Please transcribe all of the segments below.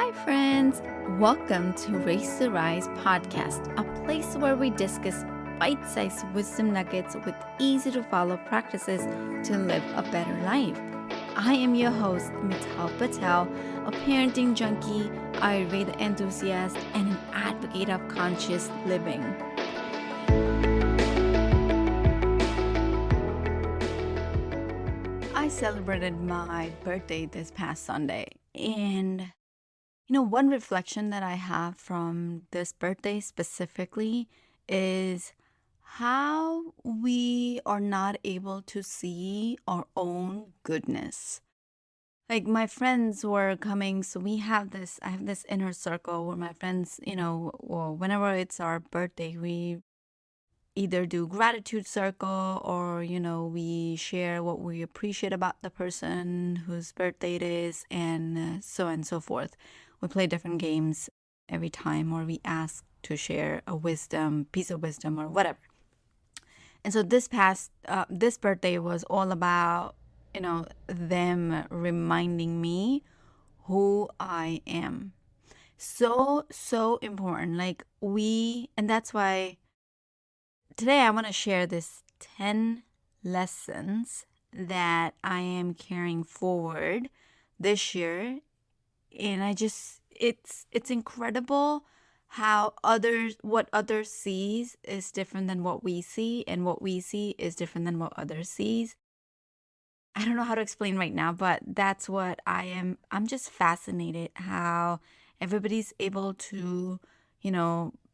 Hi, friends. Welcome to Race to Rise podcast, a place where we discuss bite sized wisdom nuggets with easy to follow practices to live a better life. I am your host, Mital Patel, a parenting junkie, Ayurveda enthusiast, and an advocate of conscious living. I celebrated my birthday this past Sunday, and one reflection that I have from this birthday specifically is how we are not able to see our own goodness. Like my friends were coming, so I have this inner circle where my friends, well, whenever it's our birthday, we either do gratitude circle or we share what we appreciate about the person whose birthday it is and so on and so forth. We play different games every time, or we ask to share a wisdom piece of wisdom or whatever. And so this birthday was all about them reminding me who I am. So important. And that's why today I want to share this 10 lessons that I am carrying forward this year. And it's incredible how what others sees is different than what we see, and what we see is different than what others sees. I don't know how to explain right now, but that's what I am. I'm just fascinated how everybody's able to,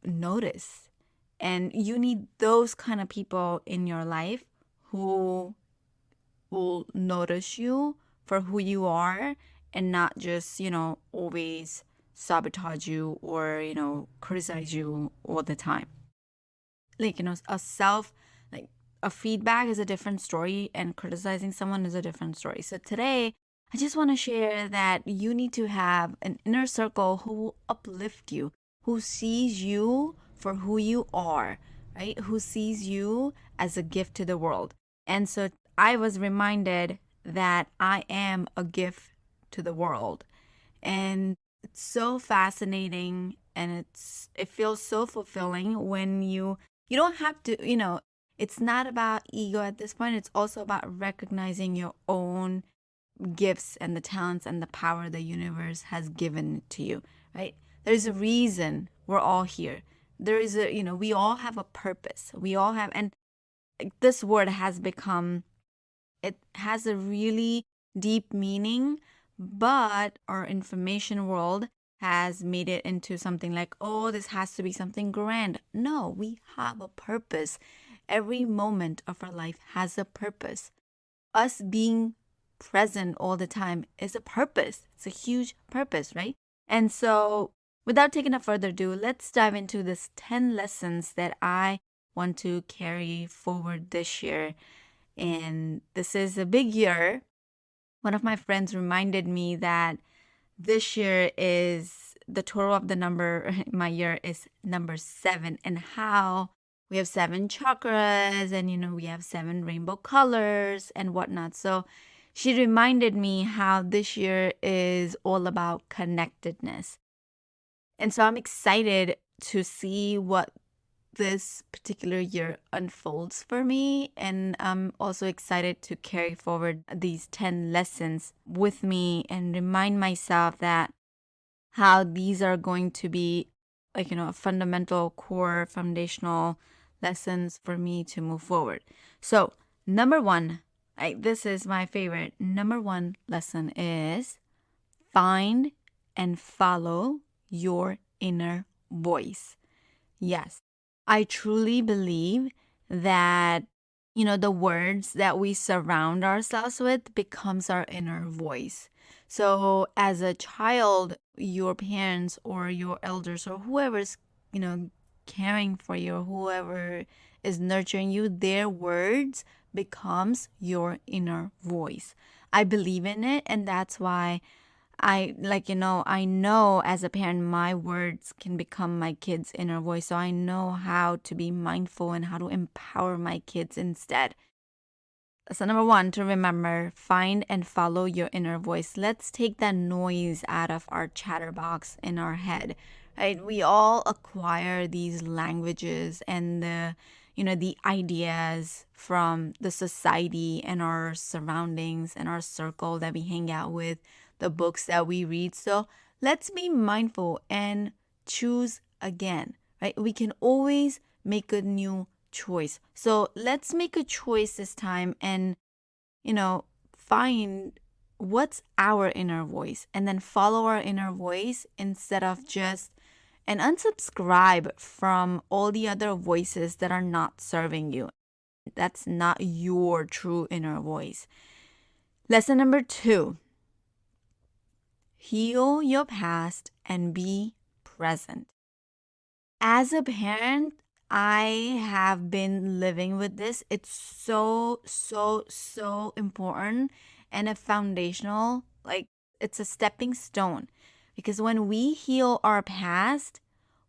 notice. And you need those kind of people in your life who will notice you for who you are and not just, always sabotage you or, criticize you all the time. Like, like a feedback is a different story and criticizing someone is a different story. So today, I just want to share that you need to have an inner circle who will uplift you, who sees you for who you are, right? Who sees you as a gift to the world. And so I was reminded that I am a gift to the world. And it's so fascinating, and it feels so fulfilling when you don't have to, it's not about ego at this point. It's also about recognizing your own gifts and the talents and the power the universe has given to you, right? There's a reason we're all here. There is we all have a purpose. We all have, and this word has become, it has a really deep meaning, but our information world has made it into something like, oh, this has to be something grand. No, we have a purpose. Every moment of our life has a purpose. Us being present all the time is a purpose. It's a huge purpose, right? And so, without taking up further ado, let's dive into this 10 lessons that I want to carry forward this year. And this is a big year. One of my friends reminded me that this year is the total of the number, my year is number 7, and how we have 7 chakras and, we have 7 rainbow colors and whatnot. So she reminded me how this year is all about connectedness. And so I'm excited to see what this particular year unfolds for me. And I'm also excited to carry forward these 10 lessons with me and remind myself that how these are going to be a fundamental core foundational lessons for me to move forward. So number one, this is my favorite. Number one lesson is find and follow your inner voice. Yes, I truly believe that, the words that we surround ourselves with becomes our inner voice. So as a child, your parents or your elders or whoever's, caring for you or whoever is nurturing you, their words becomes your inner voice. I believe in it, and that's why I know as a parent, my words can become my kids' inner voice. So I know how to be mindful and how to empower my kids instead. Lesson number one, to remember, find and follow your inner voice. Let's take that noise out of our chatterbox in our head, right? We all acquire these languages and the ideas from the society and our surroundings and our circle that we hang out with, the books that we read. So let's be mindful and choose again, right? We can always make a new choice. So let's make a choice this time and, find what's our inner voice and then follow our inner voice instead of just and unsubscribe from all the other voices that are not serving you. That's not your true inner voice. Lesson number two, heal your past and be present. As a parent, I have been living with this. It's so, so, so important and a foundational, like it's a stepping stone. Because when we heal our past,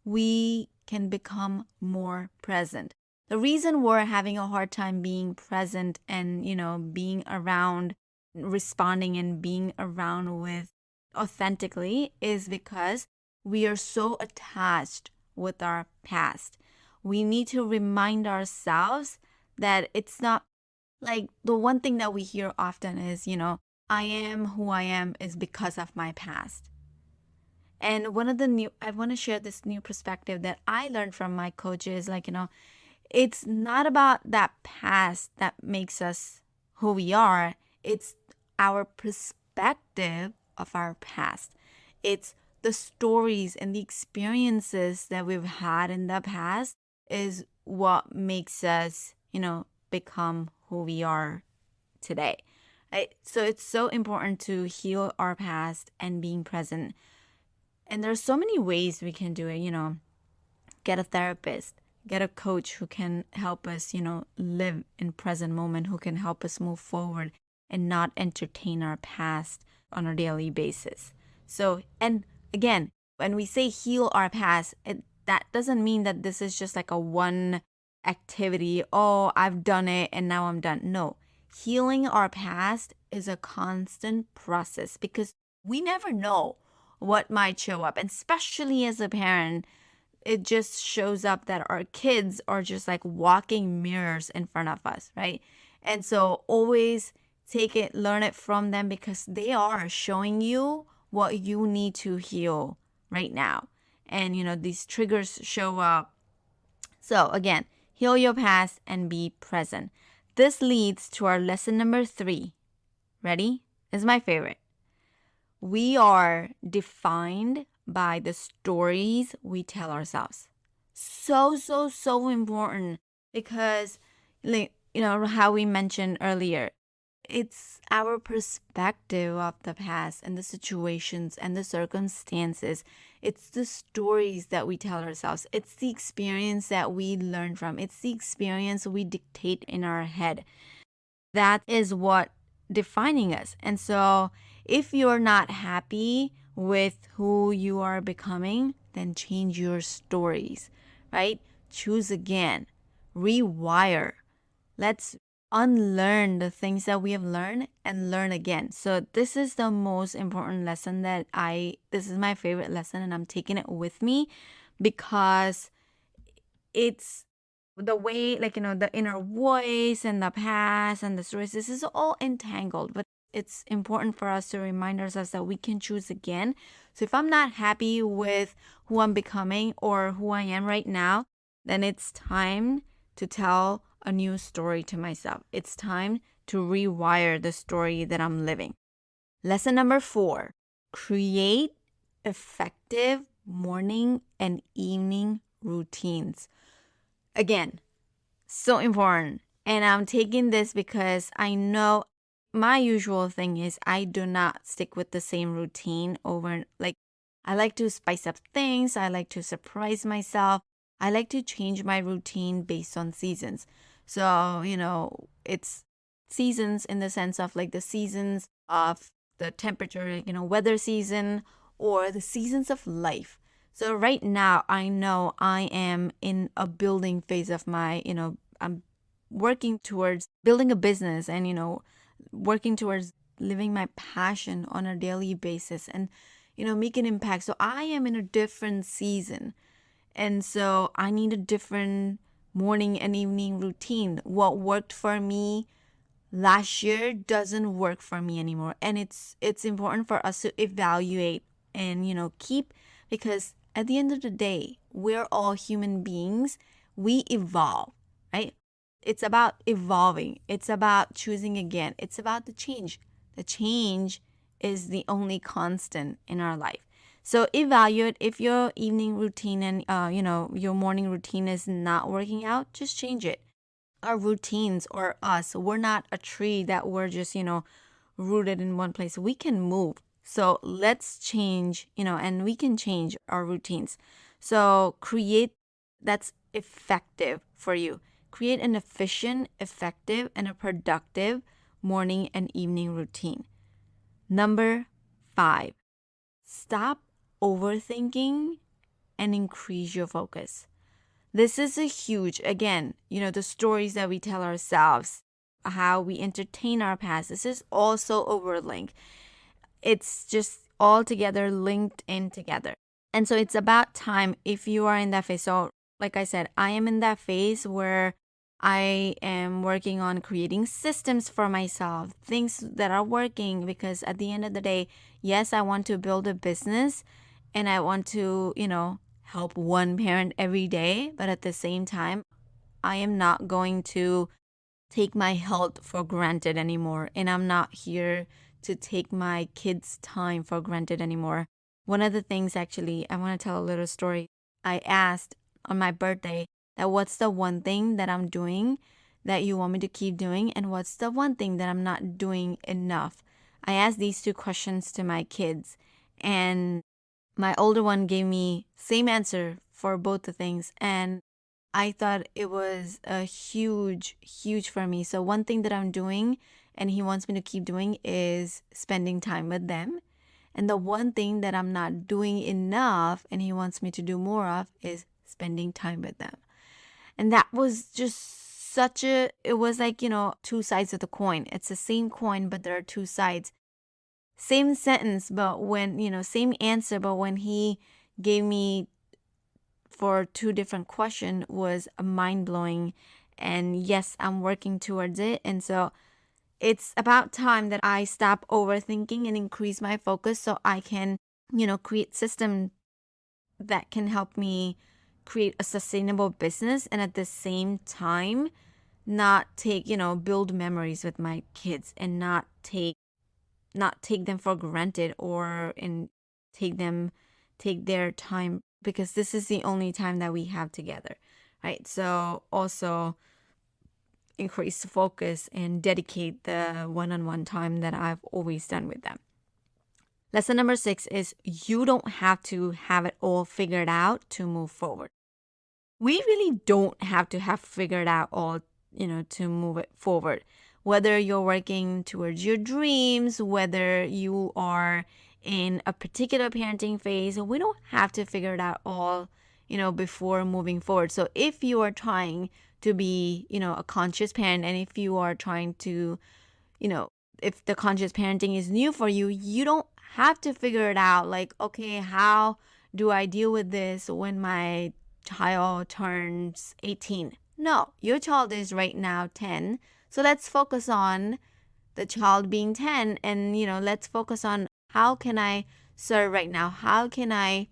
we can become more present. The reason we're having a hard time being present and, being around, responding and being around with authentically is because we are so attached with our past. We need to remind ourselves that it's not like the one thing that we hear often is, I am who I am is because of my past. And I want to share this new perspective that I learned from my coaches. Like, it's not about that past that makes us who we are, it's our perspective of our past. It's the stories and the experiences that we've had in the past is what makes us, become who we are today. Right? So it's so important to heal our past and being present. And there's so many ways we can do it, get a therapist, get a coach who can help us, live in present moment, who can help us move forward and not entertain our past on a daily basis. So, and again, when we say heal our past, that doesn't mean that this is just like a one activity. Oh, I've done it and now I'm done. No, healing our past is a constant process because we never know what might show up. And especially as a parent, it just shows up that our kids are just like walking mirrors in front of us, right? And so always take it, learn it from them because they are showing you what you need to heal right now. And, these triggers show up. So again, heal your past and be present. This leads to our lesson number 3. Ready? This is my favorite. We are defined by the stories we tell ourselves. So, so, so important because, how we mentioned earlier, it's our perspective of the past and the situations and the circumstances. It's the stories that we tell ourselves. It's the experience that we learn from. It's the experience we dictate in our head. That is what defining us. And so if you're not happy with who you are becoming, then change your stories, right? Choose again, rewire. Let's unlearn the things that we have learned and learn again. So this is the most important lesson this is my favorite lesson and I'm taking it with me because it's the way, the inner voice and the past and the stories, this is all entangled, but it's important for us to remind ourselves that we can choose again. So if I'm not happy with who I'm becoming or who I am right now, then it's time to tell a new story to myself. It's time to rewire the story that I'm living. Lesson number 4, create effective morning and evening routines. Again, so important. And I'm taking this because I know my usual thing is I do not stick with the same routine over. Like, I like to spice up things. I like to surprise myself. I like to change my routine based on seasons. So, it's seasons in the sense of like the seasons of the temperature, weather season or the seasons of life. So right now, I know I am in a building phase of my, I'm working towards building a business and, working towards living my passion on a daily basis and, make an impact. So I am in a different season. And so I need a different morning and evening routine. What worked for me last year doesn't work for me anymore. And it's important for us to evaluate and, keep, because at the end of the day, we're all human beings. We evolve, right? It's about evolving. It's about choosing again. It's about the change. The change is the only constant in our life. So evaluate if your evening routine and your morning routine is not working out, just change it. Our routines or us, we're not a tree that we're just, rooted in one place. We can move. So let's change, and we can change our routines. So create that's effective for you. Create an efficient, effective, and a productive morning and evening routine. Number 5, stop overthinking and increase your focus. This is a huge, again, the stories that we tell ourselves, how we entertain our past. This is also overlinked. It's just all together linked in together. And so it's about time if you are in that phase. So, like I said, I am in that phase where I am working on creating systems for myself, things that are working, because at the end of the day, yes, I want to build a business and I want to, help one parent every day. But at the same time, I am not going to take my health for granted anymore. And I'm not here to take my kids' time for granted anymore. One of the things, actually, I want to tell a little story. I asked on my birthday that what's the one thing that I'm doing that you want me to keep doing, and what's the one thing that I'm not doing enough. I asked these two questions to my kids, and my older one gave me same answer for both the things, and I thought it was a huge for me. So one thing that I'm doing and he wants me to keep doing is spending time with them. And the one thing that I'm not doing enough and he wants me to do more of is spending time with them. And that was just it was like, two sides of the coin. It's the same coin, but there are two sides. Same sentence, but same answer, but when he gave me for two different questions was mind blowing. And yes, I'm working towards it. And so it's about time that I stop overthinking and increase my focus so I can, create system that can help me create a sustainable business and at the same time not take, build memories with my kids and not take them for granted or take their time, because this is the only time that we have together, right? So also increase focus and dedicate the one-on-one time that I've always done with them. Lesson number 6 is you don't have to have it all figured out to move forward. We really don't have to have figured out all, to move it forward. Whether you're working towards your dreams, whether you are in a particular parenting phase, we don't have to figure it out all, before moving forward. So if you are trying to be, a conscious parent, and if you are trying to, if the conscious parenting is new for you, you don't have to figure it out. Like, okay, how do I deal with this when my child turns 18? No, your child is right now 10. So let's focus on the child being 10 and, let's focus on how can I serve right now? How can I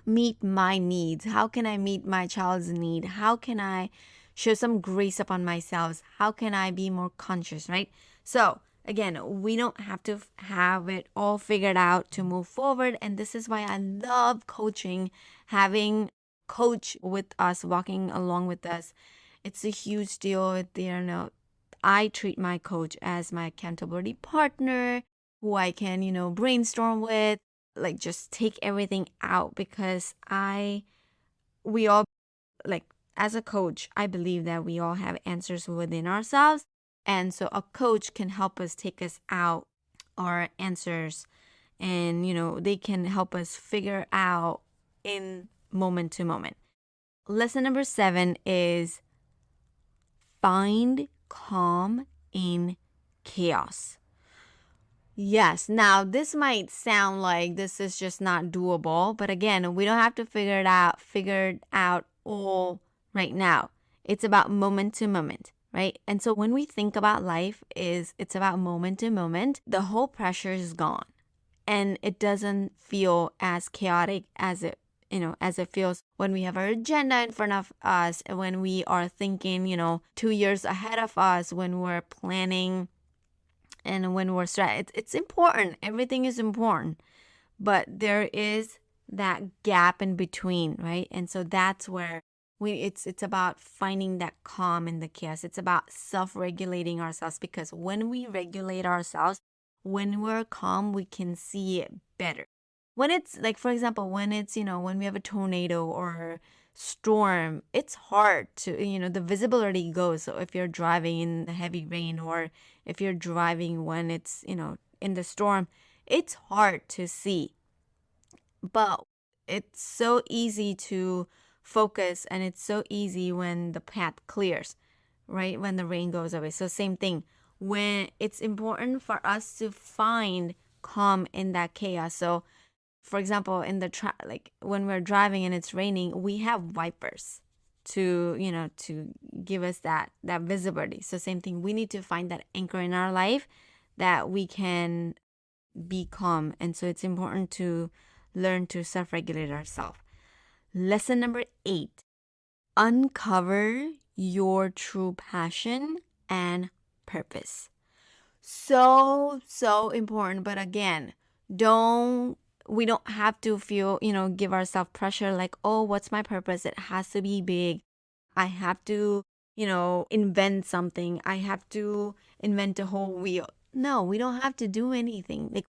meet my needs? How can I meet my child's need? How can I show some grace upon myself? How can I be more conscious, right? So again, we don't have to have it all figured out to move forward. And this is why I love coaching, having coach with us, walking along with us. It's a huge deal. I treat my coach as my accountability partner who I can, brainstorm with, like just take everything out, because we all, like, as a coach, I believe that we all have answers within ourselves. And so a coach can help us take us out our answers, and, they can help us figure out in moment to moment. Lesson number 7 is find calm in chaos. Yes, now this might sound like this is just not doable, but again, we don't have to figure it out all right now. It's about moment to moment, right? And so when we think about life is it's about moment to moment, the whole pressure is gone and it doesn't feel as chaotic as it feels when we have our agenda in front of us, and when we are thinking 2 years ahead of us, when we're planning and when we're stressed. It's important, everything is important, but there is that gap in between, right? And so that's where it's about finding that calm in the chaos. It's about self-regulating ourselves, because when we regulate ourselves, when we're calm, we can see it better. When it's like, for example, when it's when we have a tornado or storm, it's hard to the visibility goes. So if you're driving in the heavy rain, or if you're driving when it's in the storm, it's hard to see, but it's so easy to focus, and it's so easy when the path clears, right? When the rain goes away. So same thing, when it's important for us to find calm in that chaos. So for example, in the like when we're driving and it's raining, we have wipers to to give us that visibility. So same thing, we need to find that anchor in our life that we can be calm. And so it's important to learn to self-regulate ourselves. Lesson number 8: uncover your true passion and purpose. So important. But again, we don't have to feel, give ourselves pressure like, oh, what's my purpose? It has to be big. I have to, invent something. I have to invent a whole wheel. No, we don't have to do anything. Like,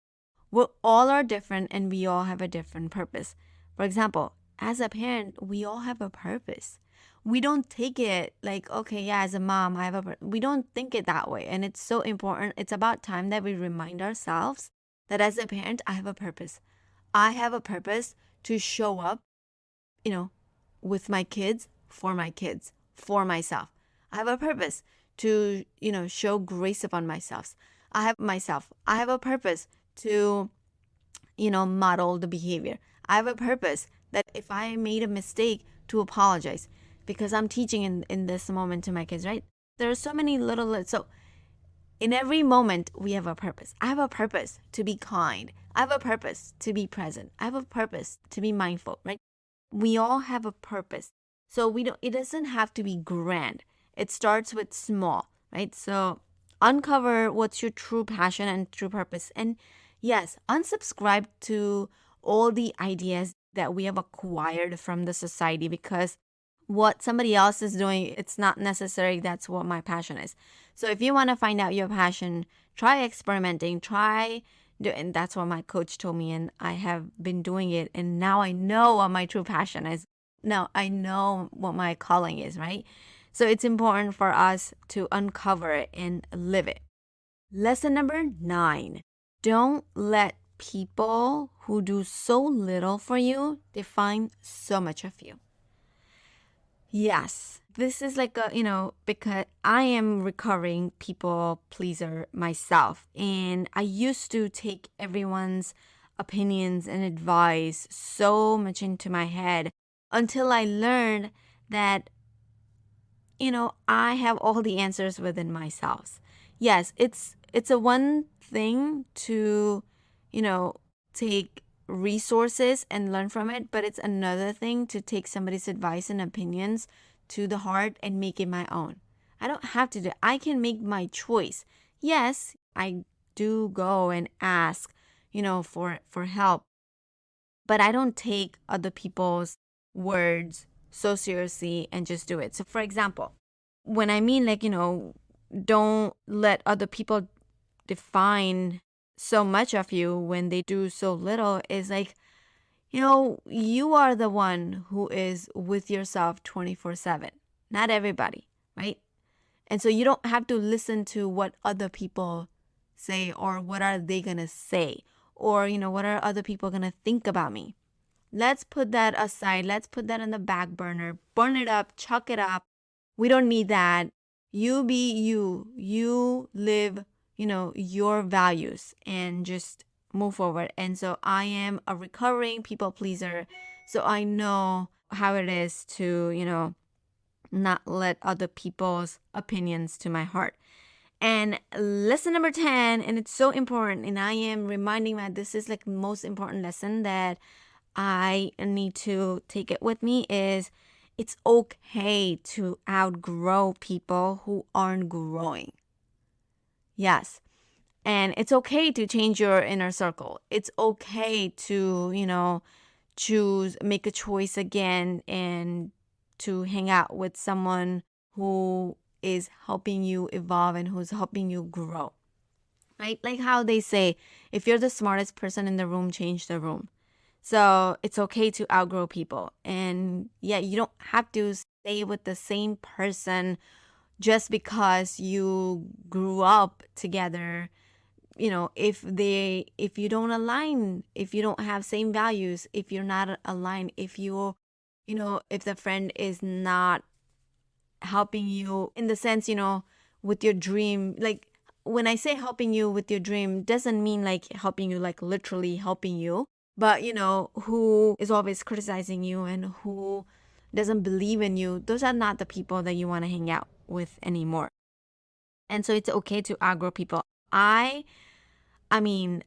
we all are different and we all have a different purpose. For example, as a parent, we all have a purpose. We don't take it like, okay, yeah, as a mom, I have we don't think it that way. And it's so important. It's about time that we remind ourselves that as a parent, I have a purpose. I have a purpose to show up, you know, with my kids, for myself. I have a purpose to, show grace upon myself. I have a purpose to, model the behavior. I have a purpose that if I made a mistake, to apologize, because I'm teaching in this moment to my kids, right? There are so many so in every moment, we have a purpose. I have a purpose to be kind. I have a purpose to be present. I have a purpose to be mindful, right? We all have a purpose. So it doesn't have to be grand. It starts with small, right? So uncover what's your true passion and true purpose. And yes, unsubscribe to all the ideas that we have acquired from the society, because what somebody else is doing, it's not necessary that's what my passion is. So if you want to find out your passion, try experimenting, and that's what my coach told me, and I have been doing it, and now I know what my true passion is. Now I know what my calling is, right? So it's important for us to uncover it and live it. Lesson number 9: don't let people who do so little for you define so much of you. Yes, this is like because I am recovering people pleaser myself. And I used to take everyone's opinions and advice so much into my head until I learned that, I have all the answers within myself. Yes, it's a one thing to, take resources and learn from it, but it's another thing to take somebody's advice and opinions to the heart and make it my own. I don't have to do it. I can make my choice. Yes, I do go and ask, for help, but I don't take other people's words so seriously and just do it. So for example, when I mean like, don't let other people define so much of you when they do so little, is like, you are the one who is with yourself 24/7, not everybody, right? And so you don't have to listen to what other people say, or what are they going to say, or, what are other people going to think about me. Let's put that aside. Let's put that on the back burner, burn it up, chuck it up. We don't need that. You be you. You live, your values and just move forward. And so I am a recovering people pleaser. So I know how it is to, not let other people's opinions to my heart. And lesson number 10, and it's so important, and I am reminding that this is like the most important lesson that I need to take it with me, is it's okay to outgrow people who aren't growing. Yes. And it's okay to change your inner circle. It's okay to, make a choice again and to hang out with someone who is helping you evolve and who's helping you grow. Right? Like how they say, if you're the smartest person in the room, change the room. So it's okay to outgrow people. And yeah, you don't have to stay with the same person just because you grew up together. If you don't align, if you don't have same values, if you're not aligned, if the friend is not helping you in the sense, with your dream. Like when I say helping you with your dream, doesn't mean like helping you, like literally helping you, but who is always criticizing you and who doesn't believe in you. Those are not the people that you want to hang out with anymore. And so it's okay to outgrow people. I mean,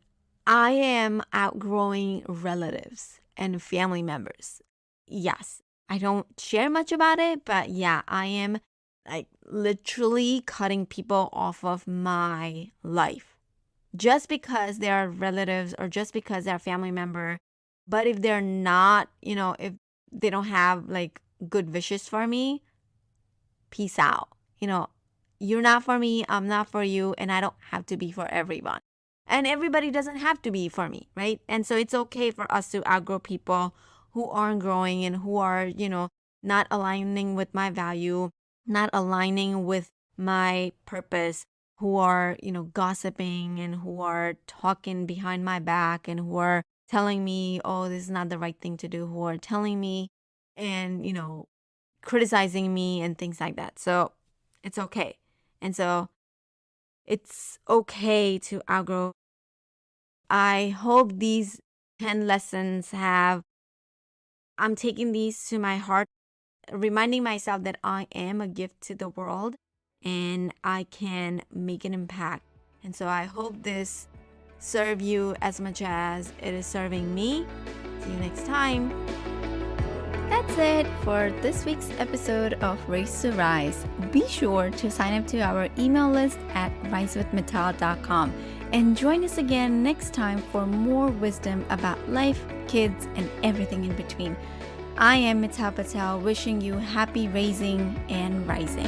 I am outgrowing relatives and family members. Yes, I don't share much about it, but yeah, I am like literally cutting people off of my life just because they are relatives or just because they're a family member. But if they're not, if they don't have like good wishes for me, peace out. You're not for me, I'm not for you, and I don't have to be for everyone. And everybody doesn't have to be for me, right? And so it's okay for us to outgrow people who aren't growing and who are, not aligning with my value, not aligning with my purpose, who are, gossiping and who are talking behind my back and who are telling me, oh, this is not the right thing to do, who are telling me and, criticizing me and things like that. So it's okay. And so it's okay to outgrow. I hope these 10 lessons I'm taking these to my heart, reminding myself that I am a gift to the world and I can make an impact. And so I hope this serve you as much as it is serving me. See you next time. That's it for this week's episode of Race to Rise. Be sure to sign up to our email list at risewithmittal.com and join us again next time for more wisdom about life, kids, and everything in between. I am Mittal Patel, wishing you happy raising and rising.